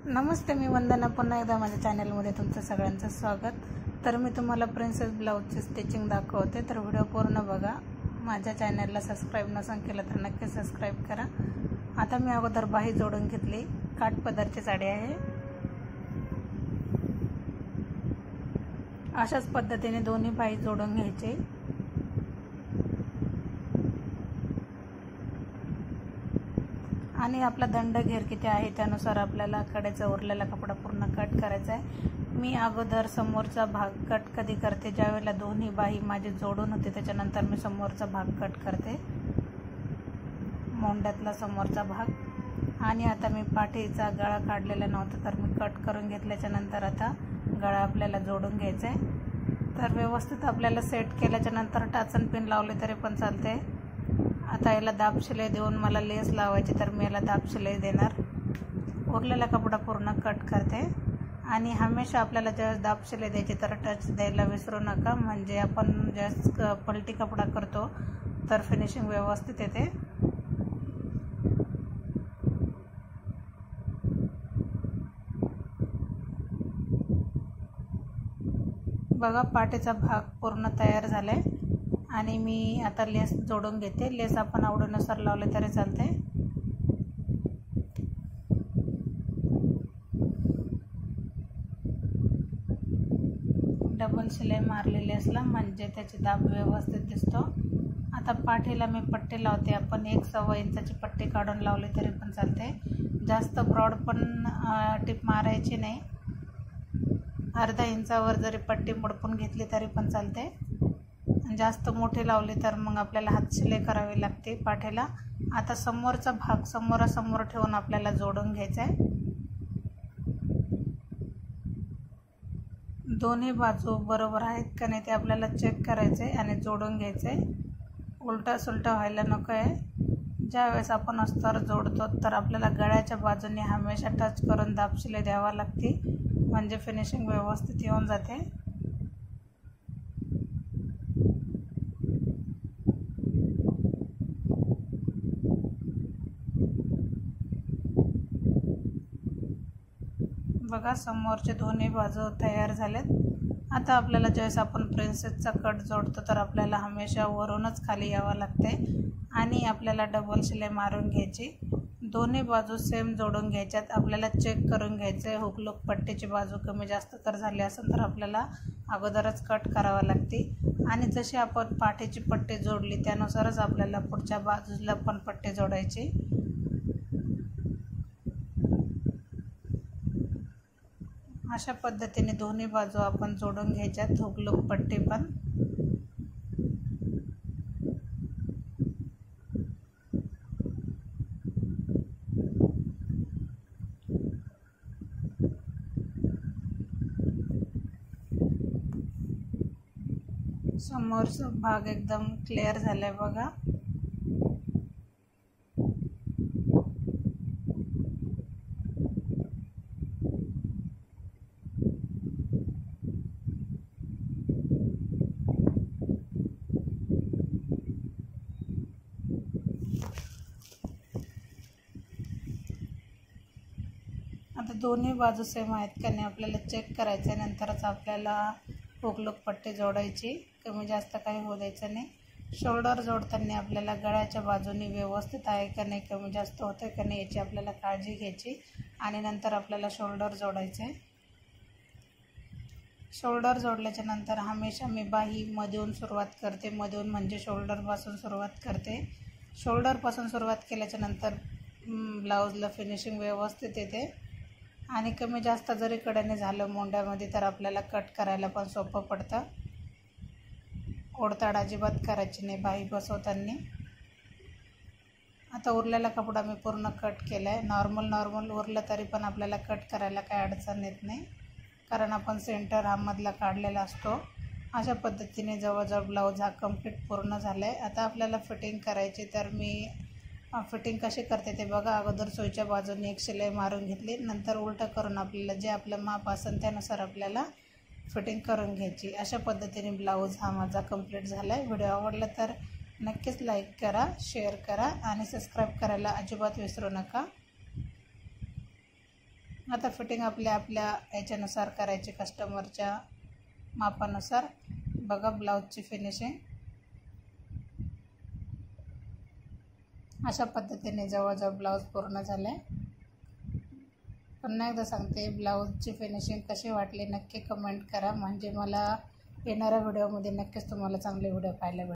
नमस्ते, मी वंदना. पुन्हा एकदा माझ्या चॅनलमध्ये तुमचं सगळ्यांचं स्वागत. तर मी तुम्हाला प्रिन्सेस ब्लाऊजची स्टिचिंग दाखवते, तर व्हिडिओ पूर्ण बघा. माझ्या चॅनलला सबस्क्राईब नसेल केलं तर नक्की सबस्क्राईब करा. आता मी अगोदर बाही जोडून घेतली. काठपदरची साडी आहे. अशाच पद्धतीने दोन्ही बाही जोडून घ्यायचे. आणि आपला दंड घेर किती आहे त्यानुसार आपल्याला कडेचा उरलेला कपडा पूर्ण कट करायचा आहे. मी अगोदर समोरचा भाग कट कधी करते, ज्यावेळेला दोन्ही बाही माझी जोडून होते त्याच्यानंतर मी समोरचा भाग कट करते, मोंड्यातला समोरचा भाग. आणि आता मी पाठीचा गळा काढलेला नव्हता तर मी कट करून घेतल्याच्यानंतर आता गळा आपल्याला जोडून घ्यायचा आहे. तर व्यवस्थित आपल्याला सेट केल्याच्यानंतर टाचन पिन लावले तरी पण चालते. आता याला दाब शिलाई देऊन मला लेस लावायची, तर मी याला दाब शिलाई देणार. उरलेला कपडा पूर्ण कट करते. आणि हमेशा आपल्याला ज्यावेळेस दाब शिलाई द्यायची तर टच द्यायला विसरू नका, म्हणजे आपण ज्यावेळेस पलटी कपडा करतो तर फिनिशिंग व्यवस्थित येते. बघा, पाठीचा भाग पूर्ण तयार झालाय. आणि मी आता लेस जोडून घेते. लेस आपण आवडीनुसार लावले तरी चालते. डबल शिलाई मारली लेसला, म्हणजे त्याची दाब व्यवस्थित दिसतो. आता पाठीला मी पट्टी लावते. आपण 1.25 इंचाची पट्टी काढून लावली तरी पण चालते. जास्त ब्रॉड पण टिप मारायची नाही. अर्धा इंचावर जरी पट्टी मुडपून घेतली तरी पण चालते. जास्त मोठी लावली तर मग आपल्याला हात शिलाई करावी लागते पाठीला. आता समोरचा भाग समोरासमोर ठेवून आपल्याला जोडून घ्यायचा आहे. दोन्ही बाजू बरोबर आहेत का नाही ते आपल्याला चेक करायचे आणि जोडून घ्यायचे. उलटा सुलटा व्हायला नको आहे. ज्यावेळेस आपण अस्तर जोडतो तर आपल्याला गळ्याच्या बाजूने हमेशा टच करून दाब शिलाई द्यावा लागते, म्हणजे फिनिशिंग व्यवस्थित येऊन जाते. बघा, समोरचे दोन्ही बाजू तयार झालेत. आता आपल्याला ज्यावेळेस आपण प्रिन्सेसचा कट जोडतो तर आपल्याला हमेशा वरूनच खाली यावं लागते आणि आपल्याला डबल शिलाई मारून घ्यायची. दोन्ही बाजू सेम जोडून घ्यायच्यात. आपल्याला चेक करून घ्यायचं आहे. हुकलूक पट्टीची बाजू कमी जास्त तर झाली असेल तर आपल्याला अगोदरच कट करावं लागते. आणि जशी आपण पाठीची पट्टी जोडली त्यानुसारच आपल्याला पुढच्या बाजूला पण पट्टी जोडायची. अशा पद्धतीने दोन्ही बाजू आपण जोडून घ्यायच्यात, हुकलूक पट्टी पण. समोरचा भाग एकदम क्लिअर झालाय बघा. आता दोन्ही बाजू सेम आहेत का नाही आपल्याला चेक करायचं आहे. नंतरच आपल्याला हुकलूक पट्टी जोडायची. कमी जास्त काही होऊ द्यायचं नाही. शोल्डर जोडताना आपल्याला गळ्याच्या बाजूनी व्यवस्थित आहे का नाही, कमी जास्त होतं का नाही याची आपल्याला काळजी घ्यायची. आणि नंतर आपल्याला शोल्डर जोडायचे. शोल्डर जोडल्याच्या नंतर हमेशा मी बाही मधून सुरुवात करते. मधून म्हणजे शोल्डरपासून सुरुवात करते. शोल्डरपासून सुरुवात केल्याच्या नंतर ब्लाऊजला फिनिशिंग व्यवस्थित येते. आणि कमी जास्त जरी कडेने झालं मोंड्यामध्ये तर आपल्याला कट करायला पण सोपं पडतं. ओढताड अजिबात करायची नाही बाही बसवताना. आता उरलेला कपडा मी पूर्ण कट केला आहे. नॉर्मल उरलं तरी पण आपल्याला कट करायला काही अडचण येत नाही, कारण आपण सेंटर हा मधला काढलेला असतो. अशा पद्धतीने जवळजवळ ब्लाऊज हा कंप्लीट पूर्ण झाला आहे. आता आपल्याला फिटिंग करायची, तर मी फिटिंग कशी करते ते बघा. अगोदर सुईच्या बाजूने एक शिलाई मारून घेतली. नंतर उलटं करून आपल्याला जे आपलं माप असेल त्यानुसार आपल्याला फिटिंग करून घ्यायची. अशा पद्धतीने ब्लाऊज हा माझा कंप्लीट झाला आहे. व्हिडिओ आवडला तर नक्कीच लाईक करा, शेअर करा आणि सबस्क्राईब करायला अजिबात विसरू नका. आता फिटिंग आपल्या याच्यानुसार करायची, कस्टमरच्या मापानुसार. बघा ब्लाऊजची फिनिशिंग अशा पद्धतीने जवळजवळ ब्लाऊज पूर्ण झाले. पुन्हा एकदा सांगते, ब्लाऊजची फिनिशिंग कशी वाटली नक्की कमेंट करा, म्हणजे मला येणाऱ्या व्हिडिओमध्ये नक्कीच तुम्हाला चांगले व्हिडिओ पाहायला भेटेल.